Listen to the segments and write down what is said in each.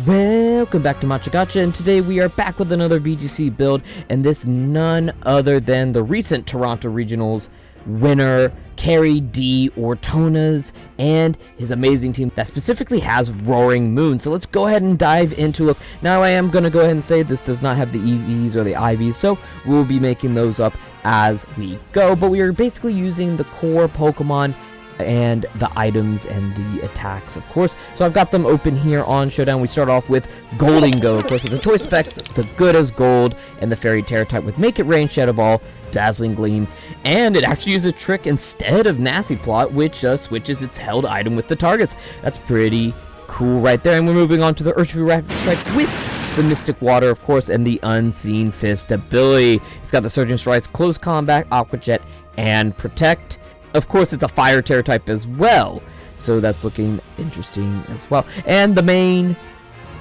Welcome back to Matcha Gotcha, and today we are back with another VGC build, and this none other than the recent Toronto Regionals winner, Carrie D. Ortonas, and his amazing team that specifically has Roaring Moon. So let's go ahead and dive into it. Now I am going to go ahead and say this does not have the EVs or the IVs, so we'll be making those up as we go, but we are basically using the core Pokemon and the items and the attacks, of course. So I've got them open here on Showdown. We start off with Go, of course, with the choice specs, the good as Gold, and the Fairy Terra type with Make It Rain, Shadow Ball, Dazzling Gleam, and it actually uses a trick instead of Nasty Plot, which switches its held item with the targets. That's pretty cool right there. And we're moving on to the Urshifu Rapid Strike with the Mystic Water, of course, and the Unseen Fist ability. It's got the Surging Strikes, Close Combat, Aqua Jet, and Protect. Of course, it's a Fire Terror type as well, so that's looking interesting as well. And the main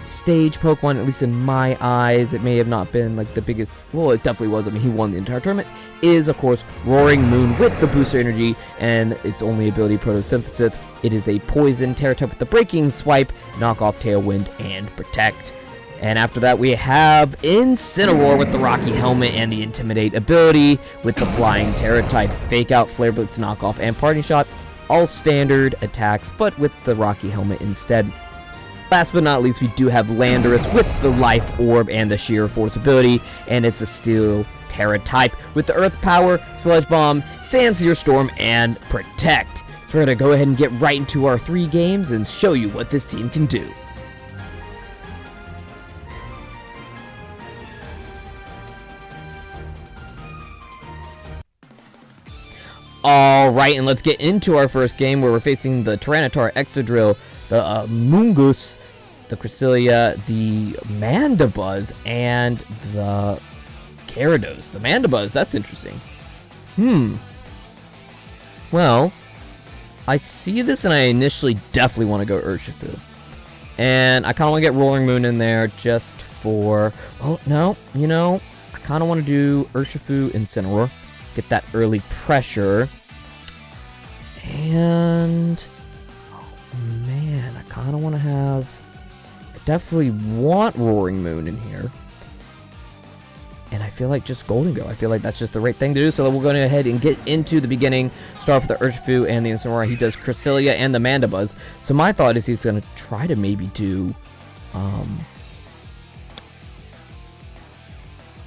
stage Pokemon, at least in my eyes, it may have not been like the biggest, well, it definitely was, I mean, he won the entire tournament, is of course Roaring Moon with the Booster Energy and its only ability, Photosynthesis. It is a Poison Terror type with the Breaking Swipe, Knock Off, Tailwind, and Protect. And after that, we have Incineroar with the Rocky Helmet and the Intimidate ability with the Flying Terror type, Fake Out, Flare Blitz, Knock Off, and Parting Shot. All standard attacks, but with the Rocky Helmet instead. Last but not least, we do have Landorus with the Life Orb and the Sheer Force ability, and it's a Steel Terra type with the Earth Power, Sludge Bomb, Sandseer Storm, and Protect. So we're going to go ahead and get right into our 3 games and show you what this team can do. Alright, and let's get into our first game where we're facing the Tyranitar, Exodrill, the Mungus, the Cresselia, the Mandibuzz, and the Gyarados. The Mandibuzz, that's interesting. Well, I see this and I initially definitely want to go Urshifu. And I kind of want to get Roaring Moon in there just for... Oh, no, you know, I kind of want to do Urshifu, Incineroar. Get that early pressure. And oh man, I kind of want to have, I definitely want Roaring Moon in here. And I feel like just Golden Go. I feel like that's just the right thing to do. So we'll go ahead and get into the beginning. Start with the Urshifu and the Incineroar. He does Cresselia and the Mandibuzz. So my thought is he's going to try to maybe do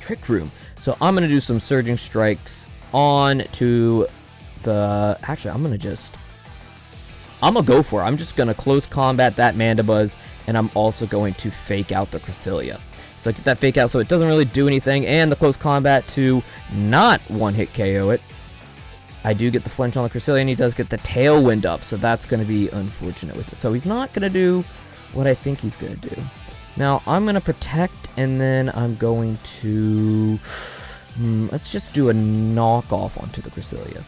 Trick Room. So I'm going to do some Surging Strikes on to the... Actually, I'm going to go for it. I'm just going to Close Combat that Mandibuzz, and I'm also going to Fake Out the Cresselia. So I get that Fake Out so it doesn't really do anything, and the Close Combat to not one-hit KO it. I do get the Flinch on the Cresselia, and he does get the Tailwind up, so that's going to be unfortunate with it. So he's not going to do what I think he's going to do. Now, I'm going to Protect, and then I'm going to... let's just do a knockoff onto the Cresselia.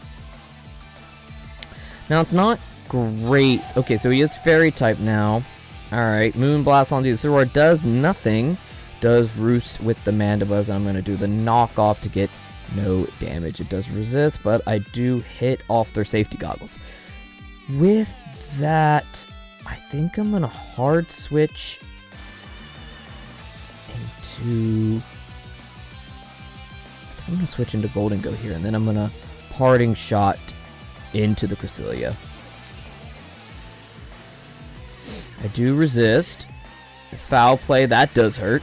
Now, it's not great. Okay, so he is Fairy type now. Alright, Moonblast onto the Incineroar does nothing. Does Roost with the Mandibuzz. I'm going to do the knockoff to get no damage. It does resist, but I do hit off their safety goggles. With that, I think I'm going to hard switch into... I'm going to switch into Golden Go here, and then I'm going to Parting Shot into the Cresselia. I do resist. Foul Play, that does hurt.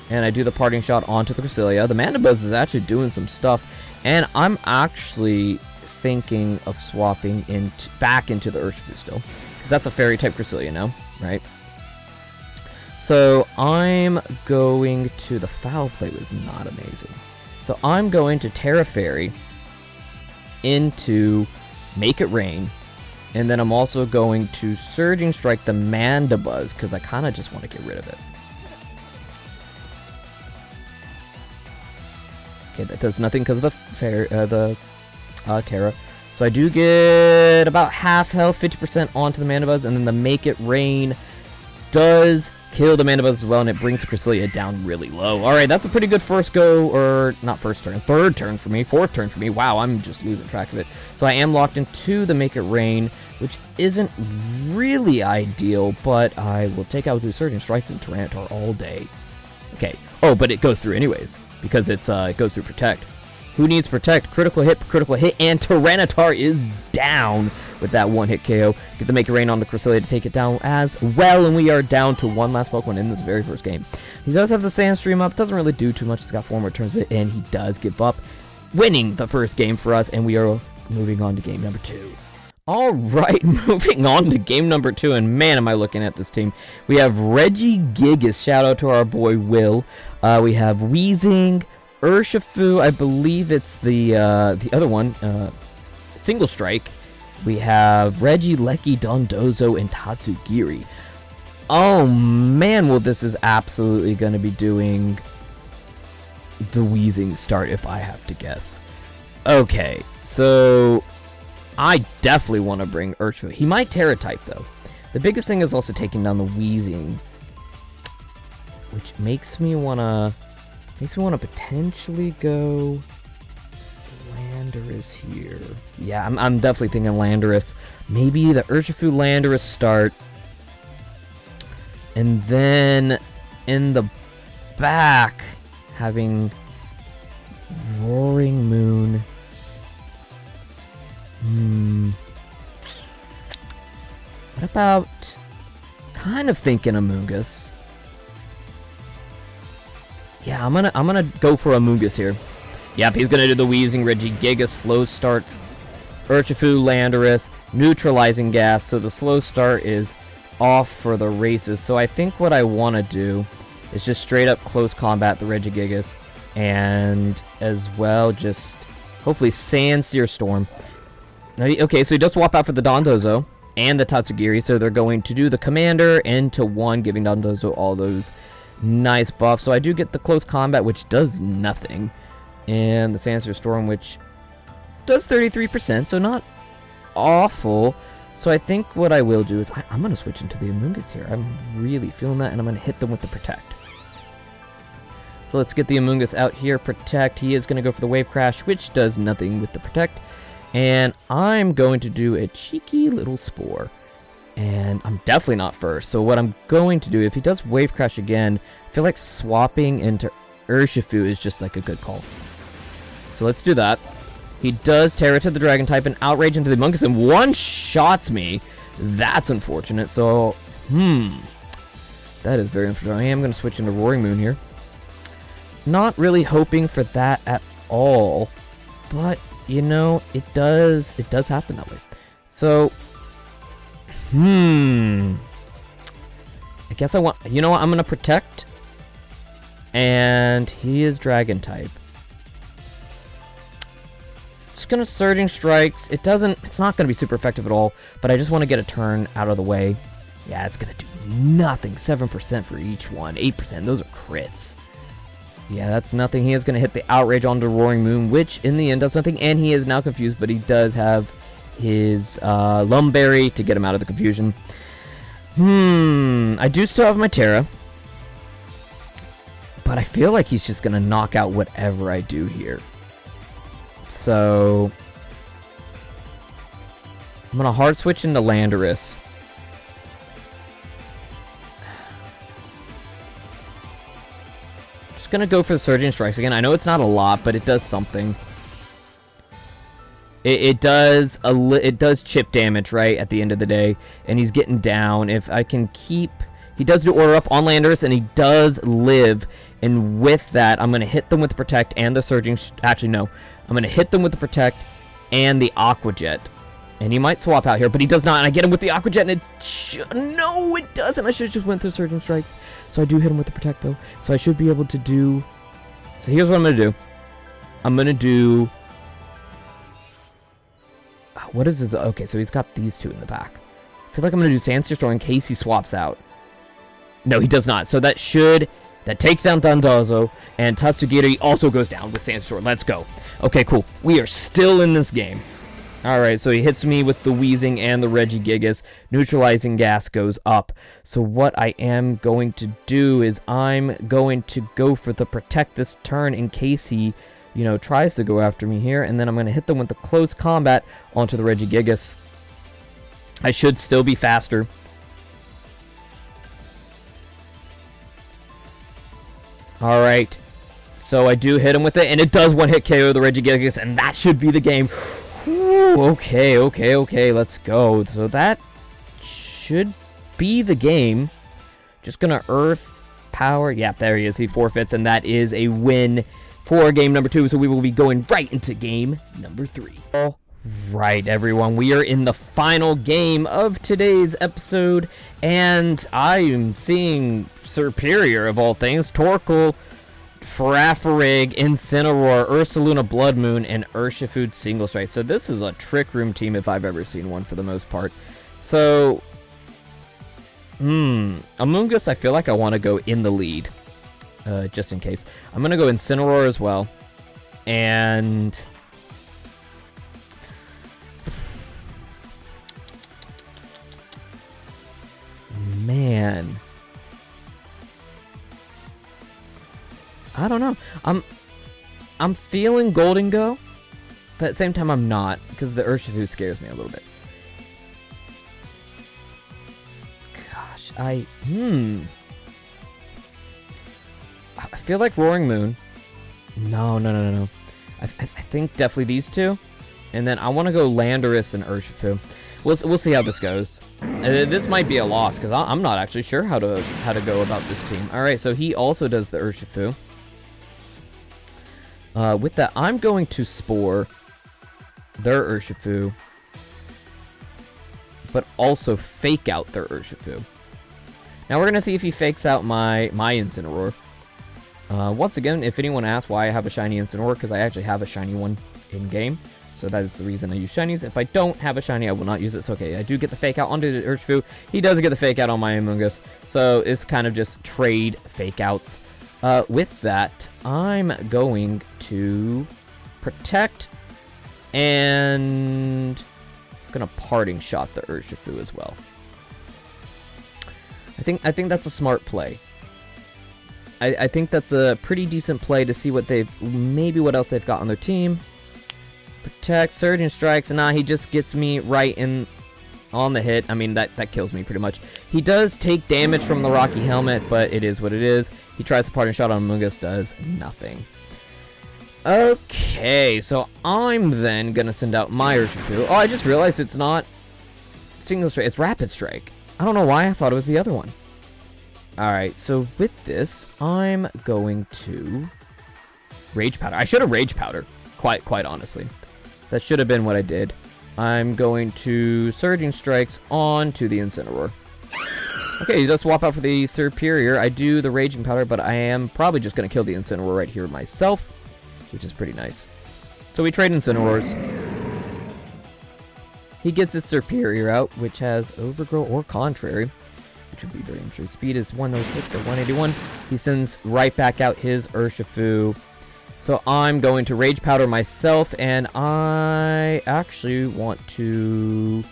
And I do the Parting Shot onto the Cresselia. The Mandibuzz is actually doing some stuff, and I'm actually thinking of swapping back into the Urshifu still, because that's a Fairy-type Cresselia now, right? So I'm going to... The Foul Play was not amazing. So I'm going to Terra Fairy into Make It Rain, and then I'm also going to Surging Strike the Mandibuzz, because I kind of just want to get rid of it. Okay, that does nothing because of the Terra. So I do get about half health, 50% onto the Mandibuzz, and then the Make It Rain does kill the Mandibuzz as well, and it brings Cresselia down really low. Alright, that's a pretty good first go, or not first turn, third turn for me, fourth turn for me. Wow, I'm just losing track of it. So I am locked into the Make It Rain, which isn't really ideal, but I will take out the Surging Strike and Tyranitar all day. Okay. Oh, but it goes through anyways, because it goes through Protect. Who needs Protect? Critical hit, and Tyranitar is down with that one-hit KO. Get the Make It Rain on the Cresselia to take it down as well, and we are down to one last Pokemon in this very first game. He does have the Sandstream up, doesn't really do too much, it's got 4 more turns, and he does give up, winning the first game for us, and we are moving on to game number 2. Alright, moving on to game number 2, and man, am I looking at this team. We have Regigigas, shout out to our boy Will. We have Weezing, Urshifu, I believe it's the other one, Single Strike. We have Regieleki, Dondozo, and Tatsugiri. Oh man, well this is absolutely going to be doing the Weezing start if I have to guess. Okay, so I definitely want to bring Urshifu. He might Terra type though. The biggest thing is also taking down the Weezing, which makes me wanna potentially go Landorus here. Yeah, I'm definitely thinking Landorus. Maybe the Urshifu Landorus start, and then in the back having Roaring Moon. What about kind of thinking Amoonguss? Yeah, I'm gonna go for Amoonguss here. Yep, he's gonna do the Weezing, Regigigas, slow start, Urshifu, Landorus, neutralizing gas, so the slow start is off for the races. So I think what I want to do is just straight up close combat the Regigigas, and as well just hopefully Sandsear Storm. Now, okay, so he does swap out for the Dondozo and the Tatsugiri, so they're going to do the Commander into 1, giving Dondozo all those nice buffs. So I do get the close combat, which does nothing, and the Sandsear Storm, which does 33%, so not awful. So I think what I will do is I'm going to switch into the Amoonguss here. I'm really feeling that, and I'm going to hit them with the Protect. So let's get the Amoonguss out here. Protect. He is going to go for the Wave Crash, which does nothing with the Protect. And I'm going to do a cheeky little Spore. And I'm definitely not first. So what I'm going to do, if he does Wave Crash again, I feel like swapping into Urshifu is just like a good call. So let's do that. He does Terra to the Dragon type and Outrage into the Amoonguss and one-shots me. That's unfortunate. So, that is very unfortunate. I am going to switch into Roaring Moon here. Not really hoping for that at all. But, you know, it does happen that way. So, I guess I want, you know what, I'm going to Protect. And he is Dragon type. Just going to Surging Strikes. It's not going to be super effective at all, but I just want to get a turn out of the way. Yeah, it's going to do nothing. 7% for each one. 8%. Those are crits. Yeah, that's nothing. He is going to hit the Outrage onto Roaring Moon, which in the end does nothing, and he is now confused, but he does have his Lumberry to get him out of the confusion. I do still have my Terra, but I feel like he's just going to knock out whatever I do here. So I'm going to hard switch into Landorus. Just going to go for the Surging Strikes again. I know it's not a lot, but it does something. It does chip damage, right, at the end of the day, and he's getting down. If I can keep... He does do Order Up on Landorus, and he does live, and with that, I'm going to hit them with the Protect and the Surging... Actually, no. I'm going to hit them with the Protect and the Aqua Jet. And he might swap out here, but he does not, and I get him with the Aqua Jet, and no, it doesn't! I should have just went through Surging Strikes. So I do hit him with the Protect, though, so I should be able to do... So here's what I'm going to do. I'm going to do... What is his... Okay, so he's got these two in the back. I feel like I'm going to do Sandsear Storm in case he swaps out. No, he does not. So that should... That takes down Dondozo, and Tatsugiri also goes down with Sandsear Storm. Let's go. Okay, cool. We are still in this game. Alright, so he hits me with the Wheezing and the Regigigas. Neutralizing gas goes up. So what I am going to do is I'm going to go for the Protect this turn in case he, you know, tries to go after me here. And then I'm going to hit them with the Close Combat onto the Regigigas. I should still be faster. Alright, so I do hit him with it, and it does one-hit KO the Regigigas, and that should be the game. Ooh, okay, let's go. So that should be the game. Just gonna Earth Power. Yeah, there he is. He forfeits, and that is a win for game number 2. So we will be going right into game number 3. All right, everyone. We are in the final game of today's episode, and I am seeing Superior, of all things, Torkoal, Farafrig, Incineroar, Ursaluna Blood Moon, and Urshifu Single Strike. So this is a Trick Room team if I've ever seen one for the most part. So, Among Us, I feel like I want to go in the lead, just in case. I'm going to go Incineroar as well, and man, I don't know. I'm feeling Golden Go, but at the same time I'm not, because the Urshifu scares me a little bit. Gosh, I feel like Roaring Moon. No. I think definitely these two, and then I want to go Landorus and Urshifu. We'll see how this goes. This might be a loss because I'm not actually sure how to go about this team. All right, so he also does the Urshifu. With that, I'm going to Spore their Urshifu, but also Fake Out their Urshifu. Now we're gonna see if he fakes out my Incineroar. Once again, if anyone asks why I have a shiny Incineroar, because I actually have a shiny one in game. So that is the reason I use shinies. If I don't have a shiny, I will not use it. So okay, I do get the fake out onto the Urshifu. He does get the fake out on my Among Us. So it's kind of just trade fake outs. With that, I'm going to Protect, and I'm gonna Parting Shot the Urshifu as well. I think that's a smart play. I think that's a pretty decent play to see what what else they've got on their team. Protect, Surging Strikes, nah, he just gets me right in on the hit. I mean, that kills me pretty much. He does take damage from the Rocky Helmet, but it is what it is. He tries to Parting Shot on Among Us, does nothing. Okay, so I'm then gonna send out my Urshifu. Oh, I just realized it's not Single Strike, it's Rapid Strike. I don't know why I thought it was the other one. Alright, so with this, I'm going to Rage Powder. I should have Rage Powder, quite honestly. That should have been what I did. I'm going to Surging Strikes onto the Incineroar. Okay, he does swap out for the Superior. I do the Raging Powder, but I am probably just going to kill the Incineroar right here myself, which is pretty nice. So we trade Incineroars. He gets his Superior out, which has Overgrow or Contrary, which would be very interesting. Speed is 106 to 181. He sends right back out his Urshifu. So I'm going to Rage Powder myself, and I actually want to... Do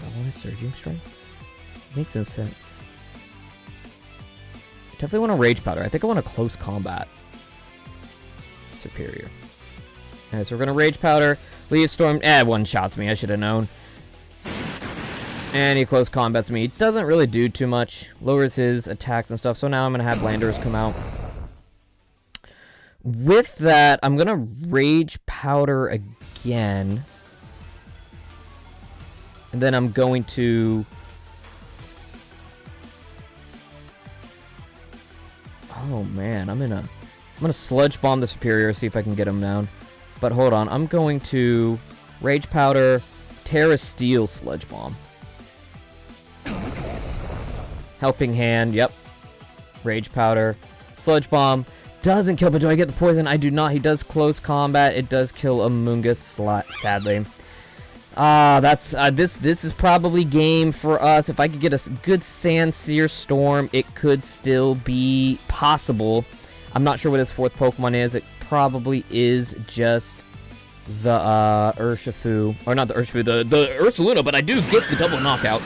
I want to Surging Strikes? Makes no sense. I definitely want to Rage Powder. I think I want to Close Combat Superior. Alright, so we're going to Rage Powder, Leaf Storm, one-shots me, I should have known. And he Close Combats me. He doesn't really do too much. Lowers his attacks and stuff. So now I'm going to have Landorus come out. With that, I'm going to Rage Powder again. And then I'm going to... Oh man, I'm going to Sludge Bomb the Superior, see if I can get him down. But hold on, I'm going to Rage Powder, Terra Steel Sludge Bomb. Helping Hand, yep. Rage Powder. Sludge Bomb. Doesn't kill, but do I get the poison? I do not. He does Close Combat. It does kill Among Us, sadly. That's this is probably game for us. If I could get a good Sandsear Storm, it could still be possible. I'm not sure what his 4th Pokemon is. It probably is just the Urshifu, or not the Urshifu, the Ursaluna, but I do get the double knockout.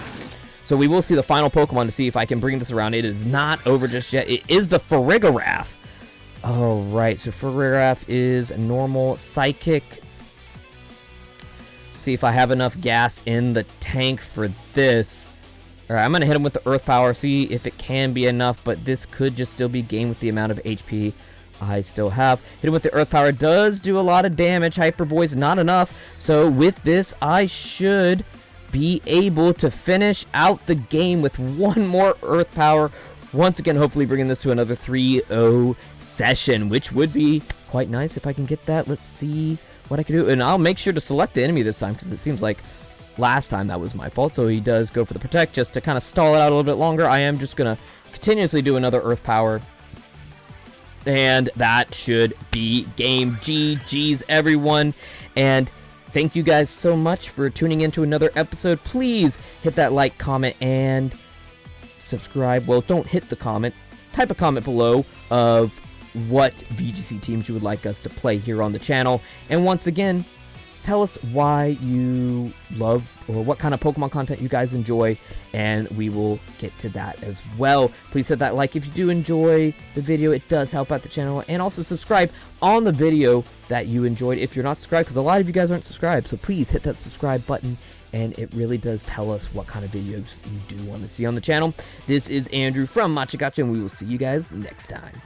So we will see the final Pokemon to see if I can bring this around. It is not over just yet. It is the Farigiraf. Oh, right. So Farigiraf is normal psychic. See if I have enough gas in the tank for this. All right, I'm going to hit him with the Earth Power, see if it can be enough, but this could just still be game with the amount of HP I still have. Hit him with the Earth Power does do a lot of damage. Hyper Voice, not enough. So with this, I should be able to finish out the game with one more Earth Power. Once again, hopefully bringing this to another 3-0 session, which would be quite nice if I can get that. Let's see what I can do. And I'll make sure to select the enemy this time, because it seems like last time that was my fault. So he does go for the Protect just to kind of stall it out a little bit longer. I am just going to continuously do another Earth Power. And that should be game. GG's, everyone. And thank you guys so much for tuning into another episode. Please hit that like, comment, and subscribe. Well, don't hit the comment. Type a comment below of what VGC teams you would like us to play here on the channel. And once again, tell us why you love or what kind of Pokemon content you guys enjoy, and we will get to that as well. Please hit that like if you do enjoy the video. It does help out the channel. And also subscribe on the video that you enjoyed if you're not subscribed, because a lot of you guys aren't subscribed. So please hit that subscribe button, and it really does tell us what kind of videos you do want to see on the channel. This is Andrew from Matcha Gotcha, and we will see you guys next time.